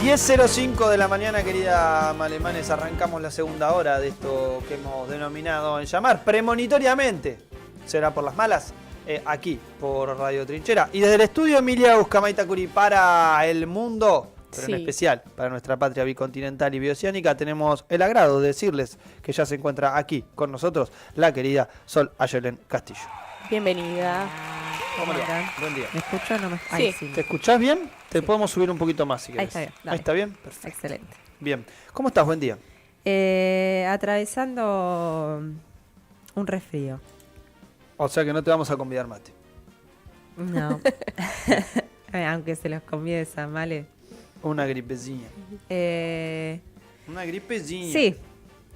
10:05 de la mañana, querida Malemanes, arrancamos la segunda hora de esto que hemos denominado en llamar premonitoriamente, será por las malas, aquí por Radio Trinchera. Y desde el estudio Emilia Uzcamaitacuri para el mundo, pero en especial para nuestra patria bicontinental y bioceánica, tenemos el agrado de decirles que ya se encuentra aquí con nosotros la querida Sol Ayelen Castillo. Bienvenida. ¿Cómo le va? Buen día. ¿Me escuchas o no me escuchas? Sí. Sí. ¿Te escuchás bien? Te Sí. podemos subir un poquito más si querés. Ahí está bien. Dale. Ahí está bien. Perfecto. Excelente. Bien. ¿Cómo estás? Buen día. Atravesando un resfrío. O sea que no te vamos a convidar mate. No. Aunque se los convides a Male. Una gripecilla. Una gripecilla. Sí.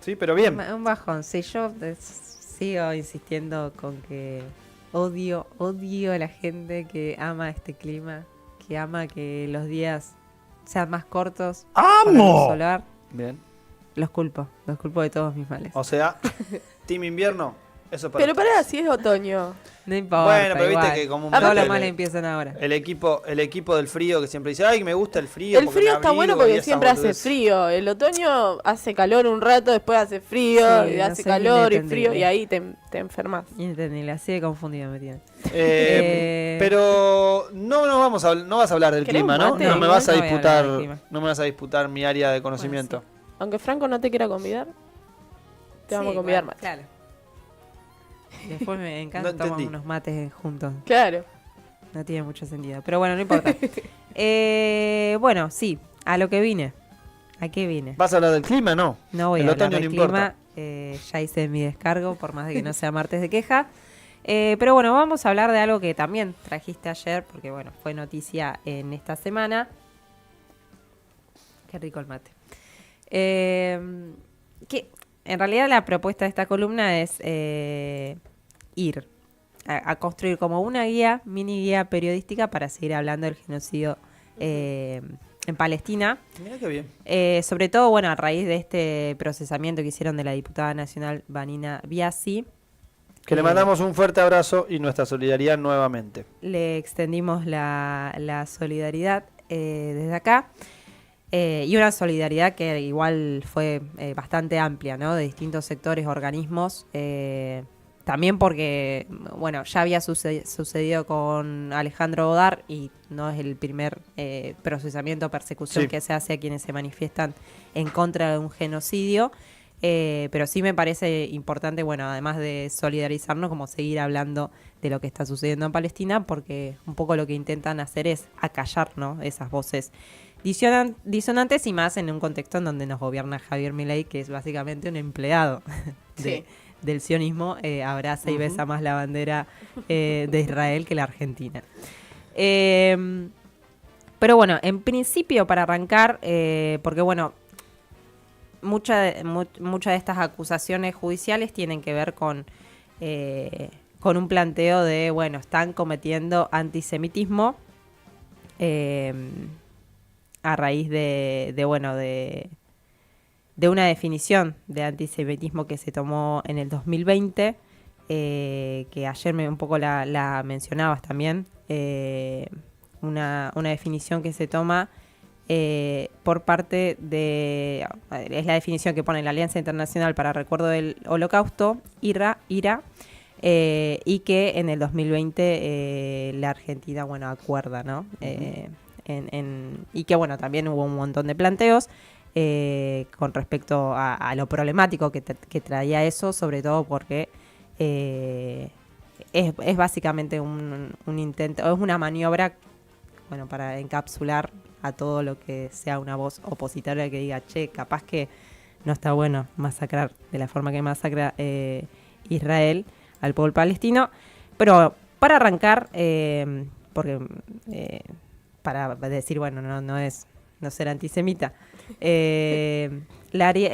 Sí, pero bien. Un bajón. Sí, yo sigo insistiendo con que odio a la gente que ama este clima, que ama que los días sean más cortos. ¡Amo! Solar. Bien. Los culpo de todos mis males. O sea, Team Invierno, eso para Pero ustedes. pará, si es otoño. No importa. Bueno, pero igual. viste que como un todos los el- males empiezan ahora. El equipo del frío que siempre dice, ay, me gusta el frío. El porque frío me está abrigo bueno y porque esas siempre hace boludeces". frío. El otoño hace calor un rato, después hace frío, Sí, y no hace sé, calor y inentendible. frío, y ahí te enfermas. Inentendible, así de confundido me tienen. Pero no vas a hablar del ¿Querés clima, un ¿no? mate? No me vas a No voy a hablar disputar, del clima. no me vas a disputar mi área de conocimiento. Aunque Franco no te quiera convidar, te vamos a convidar más. Claro. Después me encanta No tomar entendí. unos mates juntos. Claro. No tiene mucho sentido. Pero bueno, no importa. Bueno, sí, a lo que vine. ¿A qué vine? ¿Vas a hablar del clima? No. No voy El a hablar otoño del no importa. clima. Ya hice mi descargo, por más de que no sea martes de queja. Pero bueno, vamos a hablar de algo que también trajiste ayer, porque bueno, fue noticia en esta semana. Qué rico el mate. Que en realidad la propuesta de esta columna es ir a construir como una guía, mini guía periodística para seguir hablando del genocidio en Palestina. Mira qué bien. Sobre todo, bueno, a raíz de este procesamiento que hicieron de la diputada nacional Vanina Biasi, Que le mandamos un fuerte abrazo y nuestra solidaridad nuevamente. le extendimos la solidaridad desde acá. Y una solidaridad que igual fue bastante amplia, ¿no? De distintos sectores, organismos. También porque, bueno, ya había sucedido con Alejandro Godard y no es el primer procesamiento o persecución que se hace a quienes se manifiestan en contra de un genocidio. Pero sí me parece importante, bueno, además de solidarizarnos, como seguir hablando de lo que está sucediendo en Palestina, porque un poco lo que intentan hacer es acallar, ¿no? Esas voces disonantes y más en un contexto en donde nos gobierna Javier Milei, que es básicamente un empleado del sionismo, abraza y besa más la bandera de Israel que la Argentina. Pero bueno, en principio para arrancar, porque bueno, muchas de estas acusaciones judiciales tienen que ver con un planteo de, bueno, están cometiendo antisemitismo a raíz de una definición de antisemitismo que se tomó en el 2020, que ayer un poco la mencionabas también, una definición que se toma por parte de... Es la definición que pone la Alianza Internacional para Recuerdo del Holocausto, IRA, y que en el 2020 la Argentina, bueno, acuerda, ¿no? Y que, bueno, también hubo un montón de planteos con respecto a lo problemático que traía eso, sobre todo porque es básicamente un intento, es una maniobra, bueno, para encapsular a todo lo que sea una voz opositora que diga, che, capaz que no está bueno masacrar de la forma que masacra Israel al pueblo palestino. Pero para arrancar, porque para decir, bueno, no ser antisemita,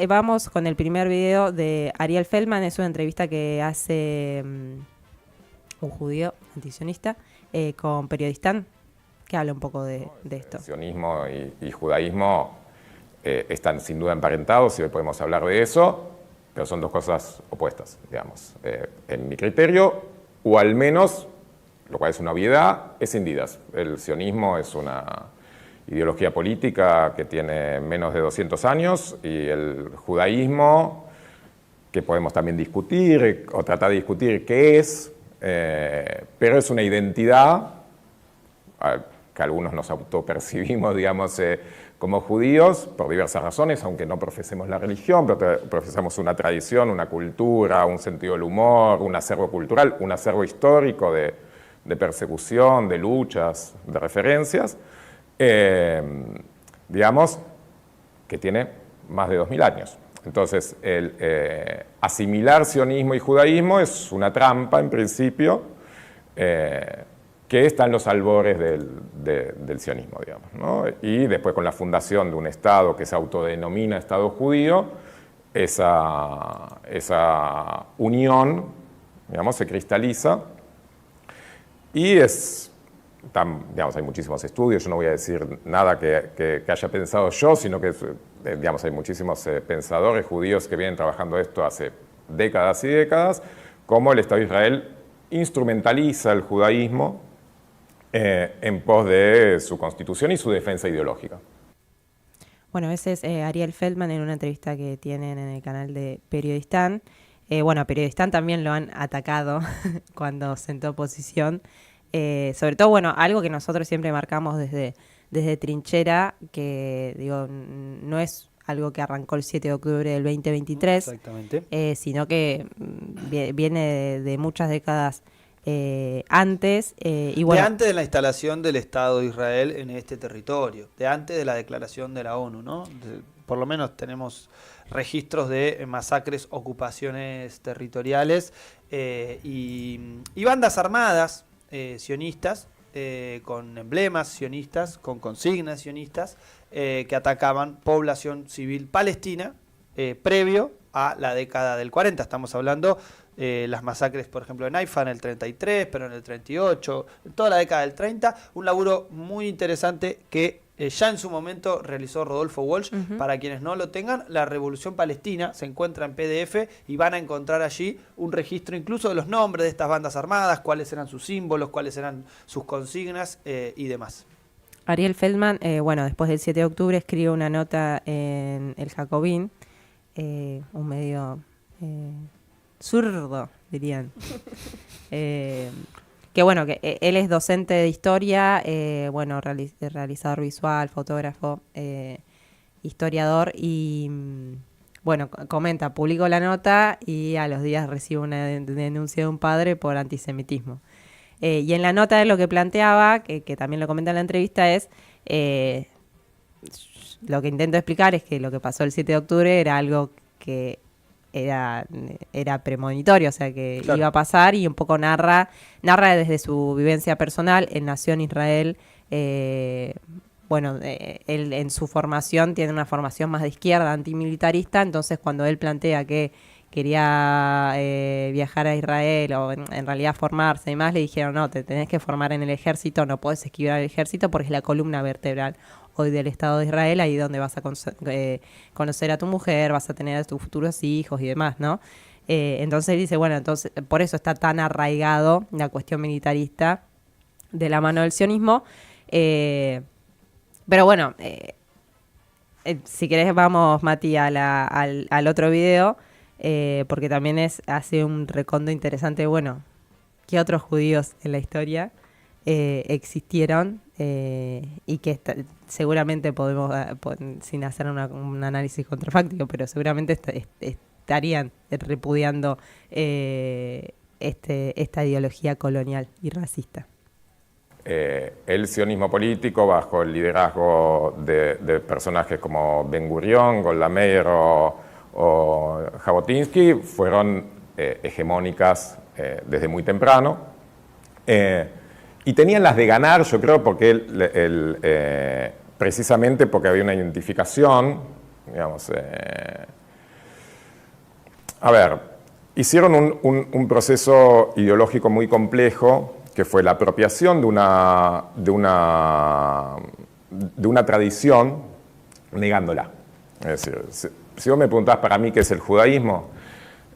vamos con el primer video de Ariel Feldman. Es una entrevista que hace un judío antisionista con Periodistán, que habla un poco de esto. El sionismo y judaísmo están sin duda emparentados y hoy podemos hablar de eso, pero son dos cosas opuestas, digamos. En mi criterio, o al menos, lo cual es una obviedad, escindidas. El sionismo es una ideología política que tiene menos de 200 años, y el judaísmo, que podemos también discutir o tratar de discutir qué es, pero es una identidad que algunos nos autopercibimos, digamos, como judíos por diversas razones, aunque no profesemos la religión, pero profesamos una tradición, una cultura, un sentido del humor, un acervo cultural, un acervo histórico de persecución, de luchas, de referencias, digamos, que tiene más de 2000 años. Entonces, el asimilar sionismo y judaísmo es una trampa, en principio, que está en los albores del sionismo, digamos, ¿no? Y después, con la fundación de un Estado que se autodenomina Estado judío, esa unión, digamos, se cristaliza, y digamos, hay muchísimos estudios, yo no voy a decir nada que haya pensado yo, sino que, digamos, hay muchísimos pensadores judíos que vienen trabajando esto hace décadas y décadas, cómo el Estado de Israel instrumentaliza el judaísmo en pos de su constitución y su defensa ideológica. Bueno, ese es Ariel Feldman en una entrevista que tienen en el canal de Periodistán. Bueno, a Periodistán también lo han atacado cuando sentó posición. Sobre todo, bueno, algo que nosotros siempre marcamos desde Trinchera, que digo, no es algo que arrancó el 7 de octubre del 2023, Exactamente. sino que viene de muchas décadas antes. Y bueno, de antes de la instalación del Estado de Israel en este territorio, de antes de la declaración de la ONU, ¿no? Por lo menos tenemos registros de masacres, ocupaciones territoriales y bandas armadas sionistas, con emblemas sionistas, con consignas sionistas, que atacaban población civil palestina previo a la década del 40. Estamos hablando las masacres, por ejemplo, en Haifa en el 33, pero en el 38, en toda la década del 30, un laburo muy interesante que ya en su momento realizó Rodolfo Walsh. Para quienes no lo tengan, la Revolución Palestina se encuentra en PDF y van a encontrar allí un registro incluso de los nombres de estas bandas armadas, cuáles eran sus símbolos, cuáles eran sus consignas y demás. Ariel Feldman, bueno, después del 7 de octubre escribe una nota en El Jacobín, un medio zurdo, dirían. Que bueno, que él es docente de historia, bueno, realizador visual, fotógrafo, historiador, y bueno, comenta, publicó la nota y a los días recibe una denuncia de un padre por antisemitismo. Y en la nota lo que planteaba, que también lo comenta en la entrevista, es lo que intento explicar es que lo que pasó el 7 de octubre era algo que era premonitorio, o sea que claro, iba a pasar, y un poco narra desde su vivencia personal. Él nació en Israel, bueno, él en su formación tiene una formación más de izquierda, antimilitarista, entonces cuando él plantea que quería viajar a Israel o en realidad formarse y más, le dijeron, no, te tenés que formar en el ejército, no podés esquivar al ejército porque es la columna vertebral hoy del Estado de Israel, ahí donde vas a conocer a tu mujer, vas a tener a tus futuros hijos y demás, ¿no? Entonces dice, bueno, entonces por eso está tan arraigado la cuestión militarista de la mano del sionismo. Pero bueno, si querés vamos, Mati, al otro video, porque también hace un recondo interesante. Bueno, ¿qué otros judíos en la historia existieron? Y que seguramente podemos, sin hacer un análisis contrafáctico, pero seguramente estarían repudiando esta ideología colonial y racista. El sionismo político, bajo el liderazgo de personajes como Ben Gurión, Golda Meir o Jabotinsky, fueron hegemónicas desde muy temprano. Y tenían las de ganar, yo creo, porque precisamente porque había una identificación, digamos. A ver, hicieron un proceso ideológico muy complejo, que fue la apropiación de una tradición, negándola. Es decir, si vos me preguntás para mí qué es el judaísmo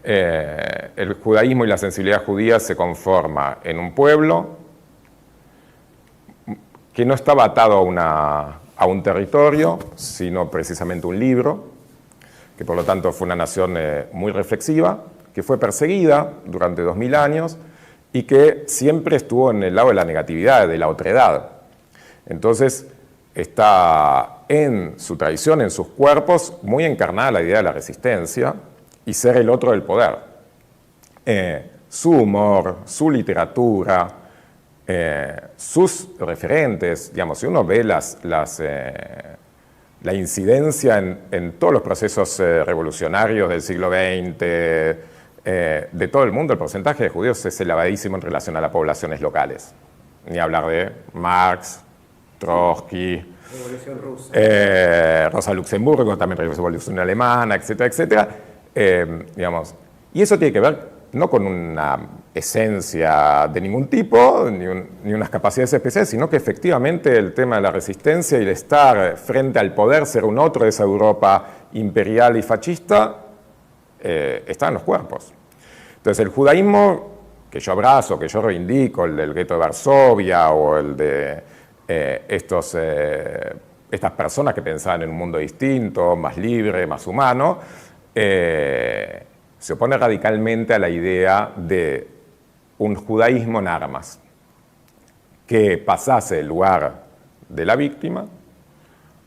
y la sensibilidad judía se conforma en un pueblo que no estaba atado a a un territorio, sino precisamente un libro, que por lo tanto fue una nación muy reflexiva, que fue perseguida durante 2000 años y que siempre estuvo en el lado de la negatividad, de la otredad. Entonces, está en su tradición, en sus cuerpos, muy encarnada la idea de la resistencia y ser el otro del poder. Su humor, su literatura, sus referentes, digamos, si uno ve la incidencia en todos los procesos revolucionarios del siglo XX, de todo el mundo, el porcentaje de judíos es elevadísimo en relación a las poblaciones locales. Ni hablar de Marx, Trotsky, Revolución Rusa. Rosa Luxemburgo, también Revolución Alemana, etcétera, etcétera. Digamos, y eso tiene que ver no con una esencia de ningún tipo, ni unas capacidades especiales, sino que efectivamente el tema de la resistencia y el estar frente al poder, ser un otro de esa Europa imperial y fascista, está en los cuerpos. Entonces el judaísmo que yo abrazo, que yo reivindico, el del gueto de Varsovia o el de estas personas que pensaban en un mundo distinto, más libre, más humano, se opone radicalmente a la idea de un judaísmo en armas, que pasase el lugar de la víctima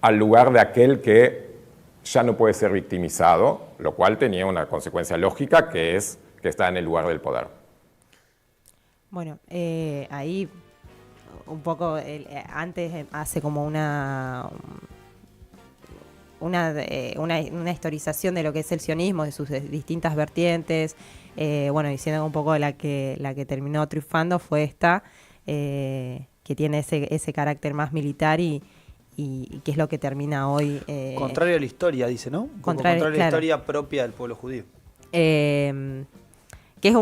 al lugar de aquel que ya no puede ser victimizado, lo cual tenía una consecuencia lógica, que es que está en el lugar del poder. Bueno, ahí un poco antes hace como una historización de lo que es el sionismo, de sus distintas vertientes, bueno, diciendo un poco la que terminó triunfando fue esta, que tiene ese carácter más militar y que es lo que termina hoy. Contrario a la historia, dice, ¿no? Contrario a la historia propia del pueblo judío. Que es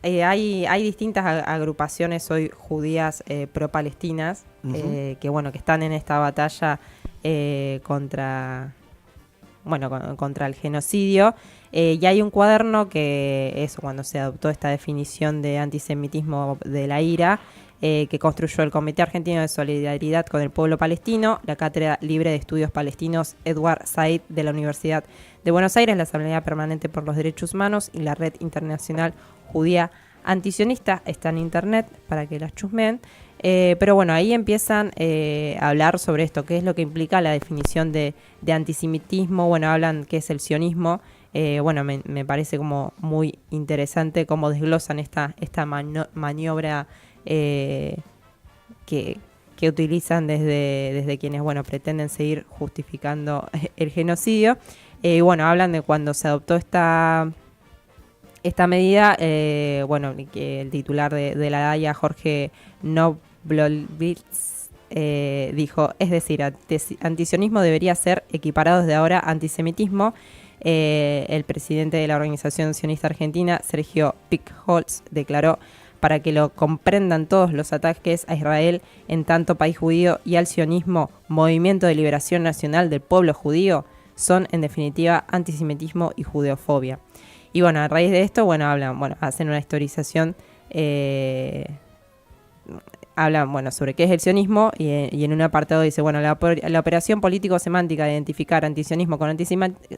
hay distintas agrupaciones hoy judías pro-palestinas, que bueno, que están en esta batalla contra el genocidio, y hay un cuaderno que es cuando se adoptó esta definición de antisemitismo de la IRA, que construyó el Comité Argentino de Solidaridad con el Pueblo Palestino, la Cátedra Libre de Estudios Palestinos Edward Said de la Universidad de Buenos Aires, la Asamblea Permanente por los Derechos Humanos y la Red Internacional Judía Antisionista. Está en internet para que las chusmeen. Pero bueno, ahí empiezan a hablar sobre esto, qué es lo que implica la definición de antisemitismo. Bueno, hablan qué es el sionismo. Bueno, me parece como muy interesante cómo desglosan esta maniobra que utilizan desde quienes, bueno, pretenden seguir justificando el genocidio. Y bueno, hablan de cuando se adoptó esta medida, bueno, que el titular de la DAIA, Jorge Noblowitz, dijo, es decir, antisionismo debería ser equiparado desde ahora a antisemitismo. El presidente de la Organización Sionista Argentina, Sergio Pickholz, declaró: para que lo comprendan todos, los ataques a Israel en tanto país judío y al sionismo, movimiento de liberación nacional del pueblo judío, son en definitiva antisemitismo y judeofobia. Y bueno, a raíz de esto, bueno, hacen una historización, hablan, sobre qué es el sionismo y en un apartado dice, bueno, la operación político-semántica de identificar antisionismo con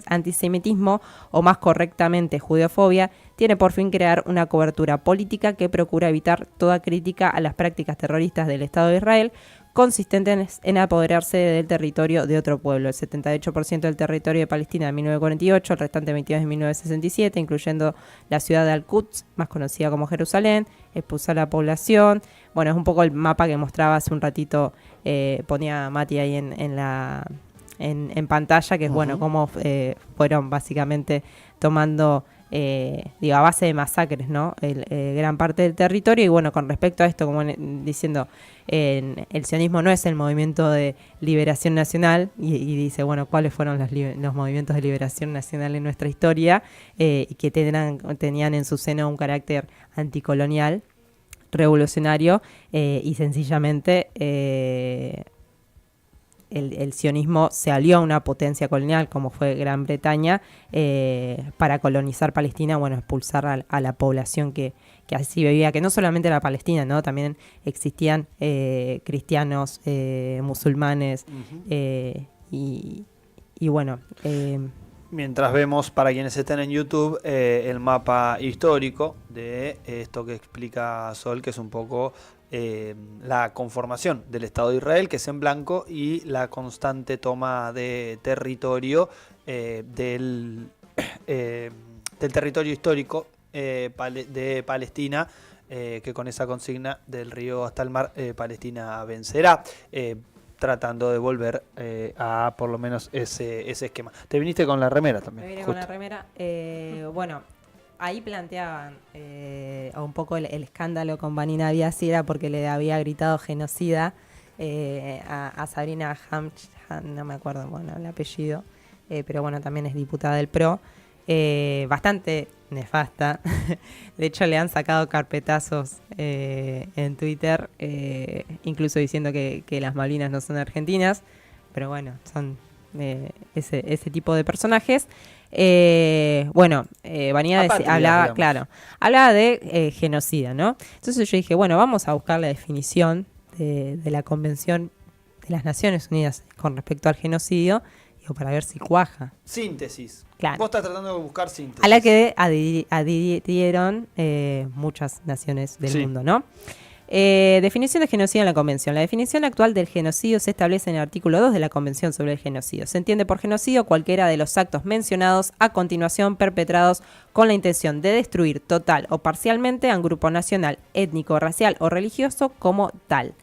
antisemitismo, o más correctamente judeofobia, tiene por fin crear una cobertura política que procura evitar toda crítica a las prácticas terroristas del Estado de Israel, consistentes en apoderarse del territorio de otro pueblo. El 78% del territorio de Palestina en 1948, el restante 22% en 1967, incluyendo la ciudad de Al-Quds, más conocida como Jerusalén, expulsar a la población. Bueno, es un poco el mapa que mostraba hace un ratito, ponía Mati ahí en pantalla, que es bueno, cómo fueron básicamente tomando, a base de masacres, ¿no? Gran parte del territorio. Y bueno, con respecto a esto, como diciendo, el sionismo no es el movimiento de liberación nacional, y dice, bueno, cuáles fueron los movimientos de liberación nacional en nuestra historia, y que tenían en su seno un carácter anticolonial, revolucionario, y sencillamente el sionismo se alió a una potencia colonial como fue Gran Bretaña para colonizar Palestina, bueno, expulsar a la población que así vivía, que no solamente era Palestina, ¿no? También existían cristianos, musulmanes, y bueno... Mientras vemos, para quienes estén en YouTube, el mapa histórico de esto que explica Sol, que es un poco la conformación del Estado de Israel, que es en blanco, y la constante toma de territorio del territorio histórico de Palestina, que con esa consigna del río hasta el mar, Palestina vencerá. Tratando de volver a por lo menos ese esquema. Te viniste con la remera también. Me vine justo. con la remera. Bueno, ahí planteaban un poco el escándalo con Vanina Biasi, era porque le había gritado genocida a Sabrina Hamch, no me acuerdo bueno el apellido, pero bueno, también es diputada del PRO. Bastante nefasta. De hecho, le han sacado carpetazos en Twitter, incluso diciendo que las Malvinas no son argentinas, pero bueno, son ese tipo de personajes. Vanina hablaba, claro, hablaba de genocida, ¿no? Entonces yo dije, bueno, vamos a buscar la definición de la Convención de las Naciones Unidas con respecto al genocidio, para ver si cuaja. Síntesis. Claro. Vos estás tratando de buscar síntesis. A la que adhirieron muchas naciones del mundo, ¿no? Definición de genocidio en la Convención. La definición actual del genocidio se establece en el artículo 2 de la Convención sobre el Genocidio. Se entiende por genocidio cualquiera de los actos mencionados a continuación perpetrados con la intención de destruir total o parcialmente a un grupo nacional, étnico, racial o religioso como tal.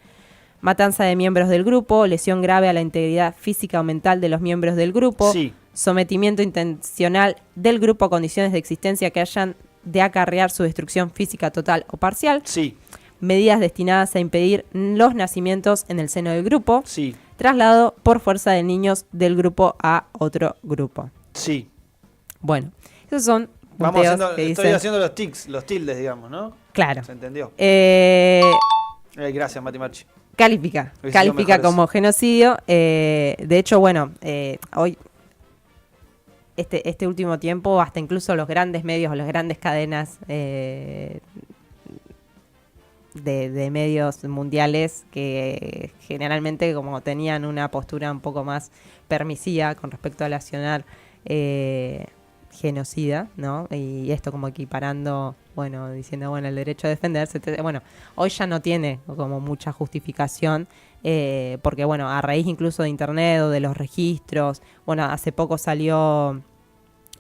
Matanza de miembros del grupo, lesión grave a la integridad física o mental de los miembros del grupo, sí. Sometimiento intencional del grupo a condiciones de existencia que hayan de acarrear su destrucción física total o parcial, sí. Medidas destinadas a impedir los nacimientos en el seno del grupo, sí. Traslado por fuerza de niños del grupo a otro grupo. Sí. Bueno, esos son Vamos haciendo, que estoy dicen, haciendo los tildes, digamos, ¿no? claro. ¿Se entendió? Gracias, Mati Marchi. Califica mejores. como genocidio. De hecho, bueno, hoy, este último tiempo, hasta incluso los grandes medios o las grandes cadenas de medios mundiales que generalmente como tenían una postura un poco más permisiva con respecto a la nacional genocida, ¿no? Y esto como equiparando, bueno, diciendo, bueno, el derecho a defenderse, bueno, hoy ya no tiene como mucha justificación, porque, bueno, a raíz incluso de internet o de los registros, bueno, hace poco salió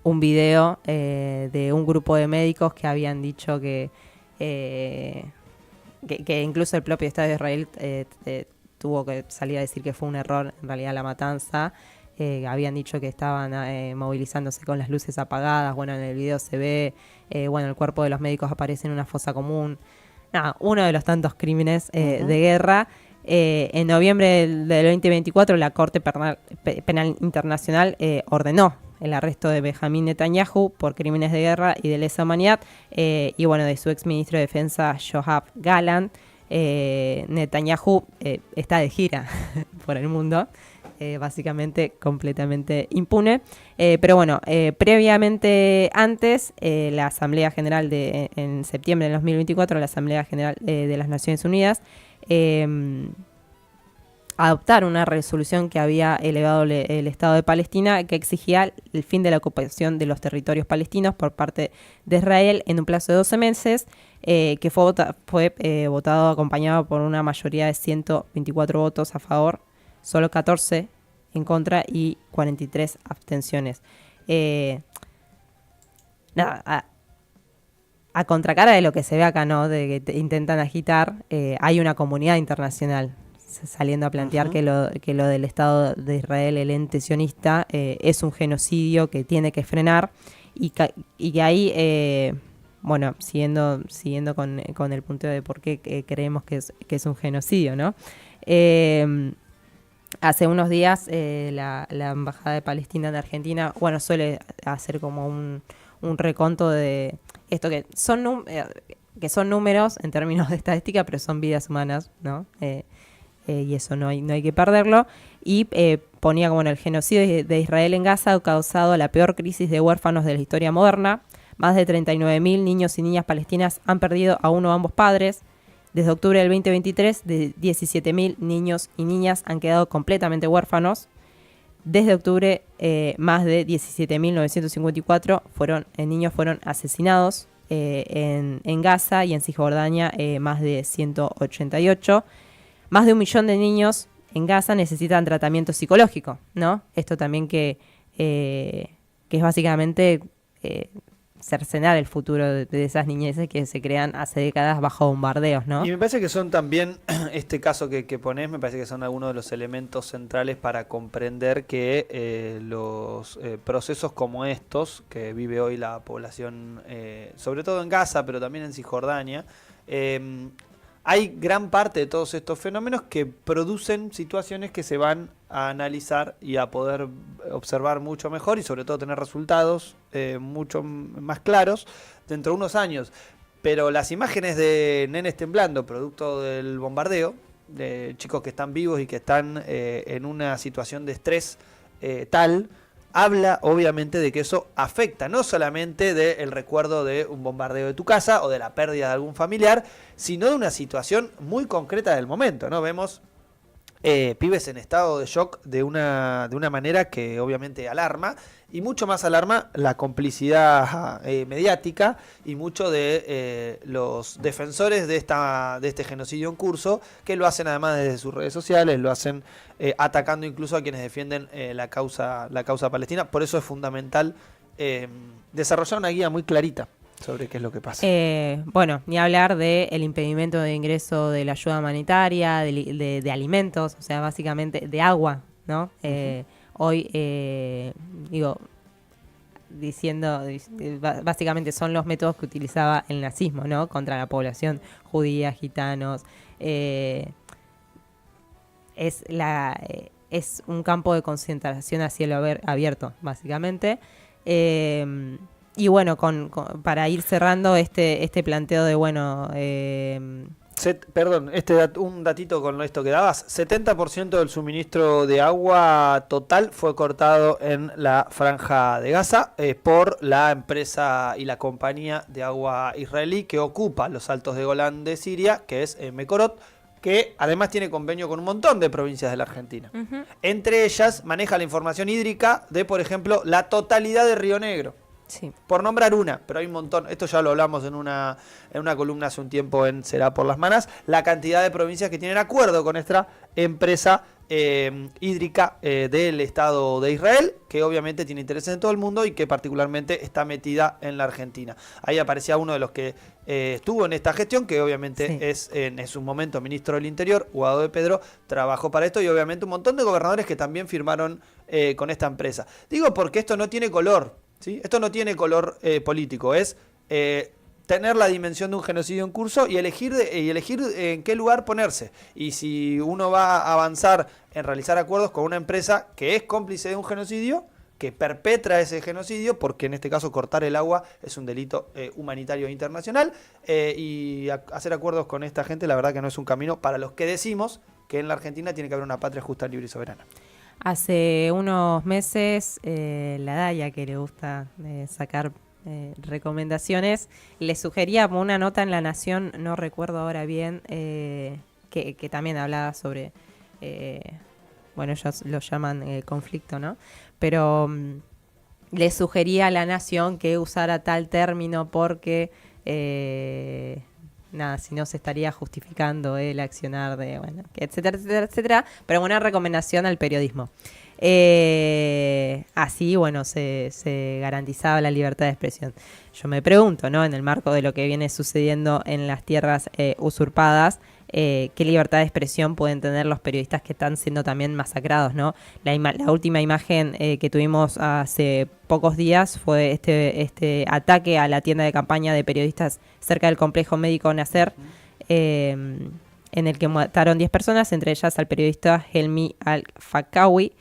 un video de un grupo de médicos que habían dicho que incluso el propio Estado de Israel tuvo que salir a decir que fue un error, en realidad, la matanza. Habían dicho que estaban movilizándose con las luces apagadas. Bueno, en el video se ve, bueno, el cuerpo de los médicos aparece en una fosa común. Nada, uno de los tantos crímenes de guerra. En noviembre del 2024, la Corte Penal Internacional ordenó el arresto de Benjamín Netanyahu por crímenes de guerra y de lesa humanidad, y bueno, de su exministro de Defensa, Yoav Gallant. Netanyahu está de gira por el mundo, básicamente completamente impune. Pero bueno, previamente antes, la Asamblea General en septiembre de 2024, la Asamblea General de las Naciones Unidas, adoptar una resolución que había elevado el Estado de Palestina, que exigía el fin de la ocupación de los territorios palestinos por parte de Israel en un plazo de 12 meses, que fue votado acompañado por una mayoría de 124 votos a favor, solo 14 en contra y 43 abstenciones. A contracara de lo que se ve acá, ¿no? De que intentan agitar, hay una comunidad internacional saliendo a plantear que lo del Estado de Israel, el ente sionista, es un genocidio que tiene que frenar, y que ahí, bueno, siguiendo con el punto de por qué creemos que es un genocidio, ¿no? Hace unos días la Embajada de Palestina en Argentina, bueno, suele hacer como un reconto de esto que son números en términos de estadística, pero son vidas humanas, ¿no? Y eso no hay que perderlo. y ponía como en el genocidio de Israel en Gaza ha causado la peor crisis de huérfanos de la historia moderna. Más de 39.000 niños y niñas palestinas han perdido a uno o ambos padres. Desde octubre del 2023, de 17.000 niños y niñas han quedado completamente huérfanos. Desde octubre, más de 17.954 niños fueron asesinados en Gaza, y en Cisjordania más de 188. Más de 1 millón de niños en Gaza necesitan tratamiento psicológico, ¿no? Esto también que es básicamente cercenar el futuro de esas niñeces que se crean hace décadas bajo bombardeos, ¿no? Y me parece que son también, este caso que ponés, me parece que son algunos de los elementos centrales para comprender que los procesos como estos, que vive hoy la población, sobre todo en Gaza, pero también en Cisjordania, hay gran parte de todos estos fenómenos que producen situaciones que se van a analizar y a poder observar mucho mejor y sobre todo tener resultados mucho más claros dentro de unos años. Pero las imágenes de nenes temblando producto del bombardeo, de chicos que están vivos y que están en una situación de estrés tal, habla obviamente de que eso afecta no solamente del recuerdo de un bombardeo de tu casa o de la pérdida de algún familiar, sino de una situación muy concreta del momento, ¿no? Vemos pibes en estado de shock de una manera que obviamente alarma, y mucho más alarma la complicidad mediática y mucho de los defensores de este genocidio en curso, que lo hacen además desde sus redes sociales, lo hacen atacando incluso a quienes defienden la causa palestina. Por eso es fundamental desarrollar una guía muy clarita sobre qué es lo que pasa. Bueno, ni hablar del impedimento de ingreso de la ayuda humanitaria, de alimentos, o sea, básicamente de agua, ¿no? Hoy, básicamente son los métodos que utilizaba el nazismo, ¿no? Contra la población judía, gitanos. Es un campo de concentración a cielo abierto, básicamente. Y bueno, para ir cerrando este planteo de, bueno... Perdón, un datito con esto que dabas. 70% del suministro de agua total fue cortado en la franja de Gaza por la empresa y la compañía de agua israelí que ocupa los Altos de Golán de Siria, que es Mekorot, que además tiene convenio con un montón de provincias de la Argentina. Uh-huh. Entre ellas maneja la información hídrica de, por ejemplo, la totalidad de Río Negro. Sí. Por nombrar una, pero hay un montón. Esto ya lo hablamos en una columna hace un tiempo en Será por las Manas. La cantidad de provincias que tienen acuerdo con esta empresa hídrica del Estado de Israel, que obviamente tiene intereses en todo el mundo y que particularmente está metida en la Argentina. Ahí aparecía uno de los que estuvo en esta gestión, que obviamente sí. Es en su momento ministro del Interior, Guado de Pedro, trabajó para esto, y obviamente un montón de gobernadores que también firmaron con esta empresa. Digo porque esto no tiene color, ¿sí? Esto no tiene color político, es tener la dimensión de un genocidio en curso y elegir en qué lugar ponerse. Y si uno va a avanzar en realizar acuerdos con una empresa que es cómplice de un genocidio, que perpetra ese genocidio, porque en este caso cortar el agua es un delito humanitario internacional, y hacer acuerdos con esta gente, la verdad que no es un camino para los que decimos que en la Argentina tiene que haber una patria justa, libre y soberana. Hace unos meses, la Daya, que le gusta sacar recomendaciones, le sugería una nota en La Nación, no recuerdo ahora bien, que también hablaba sobre, bueno, ellos lo llaman conflicto, ¿no? Pero le sugería a La Nación que usara tal término porque nada, si no se estaría justificando el accionar de, bueno, etcétera, etcétera, etcétera, pero una recomendación al periodismo. Así, bueno, se garantizaba la libertad de expresión. Yo me pregunto, ¿no? En el marco de lo que viene sucediendo en las tierras usurpadas, ¿qué libertad de expresión pueden tener los periodistas que están siendo también masacrados, ¿no? La última imagen que tuvimos hace pocos días fue este ataque a la tienda de campaña de periodistas cerca del complejo médico Nasser, en el que mataron 10 personas, entre ellas al periodista Helmi Al-Fakawi.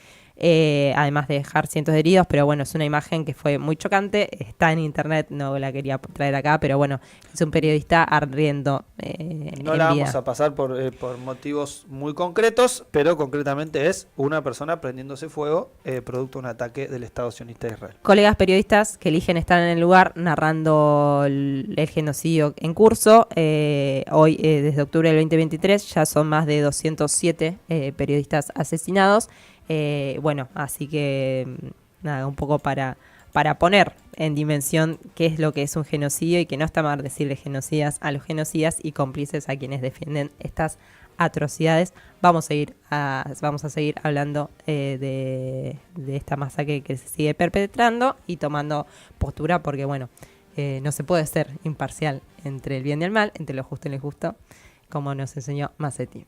además de dejar cientos de heridos, pero bueno, es una imagen que fue muy chocante, está en internet, no la quería traer acá, pero bueno, es un periodista ardiendo No en la vida. vamos a pasar por motivos muy concretos, pero concretamente es una persona prendiéndose fuego producto de un ataque del Estado sionista de Israel. Colegas periodistas que eligen estar en el lugar narrando el genocidio en curso. Hoy, desde octubre del 2023, ya son más de 207 periodistas asesinados. Bueno, así que nada, un poco para poner en dimensión qué es lo que es un genocidio y que no está mal decirle genocidas a los genocidas y cómplices a quienes defienden estas atrocidades. Vamos a seguir hablando de esta masacre que se sigue perpetrando y tomando postura porque, bueno, no se puede ser imparcial entre el bien y el mal, entre lo justo y lo injusto, como nos enseñó Massetti.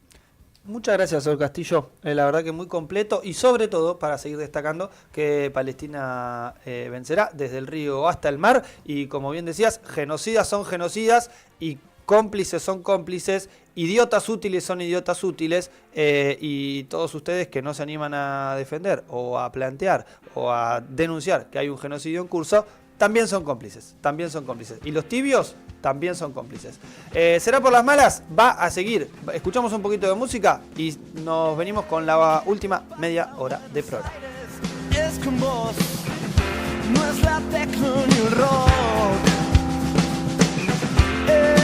Muchas gracias, Sol Castillo. La verdad que muy completo y sobre todo para seguir destacando que Palestina vencerá desde el río hasta el mar y como bien decías, genocidas son genocidas y cómplices son cómplices, idiotas útiles son idiotas útiles y todos ustedes que no se animan a defender o a plantear o a denunciar que hay un genocidio en curso, también son cómplices, Y los tibios también son cómplices. ¿Será por las malas? Va a seguir. Escuchamos un poquito de música y nos venimos con la última media hora de programa. Es con vos, no es la tecnología.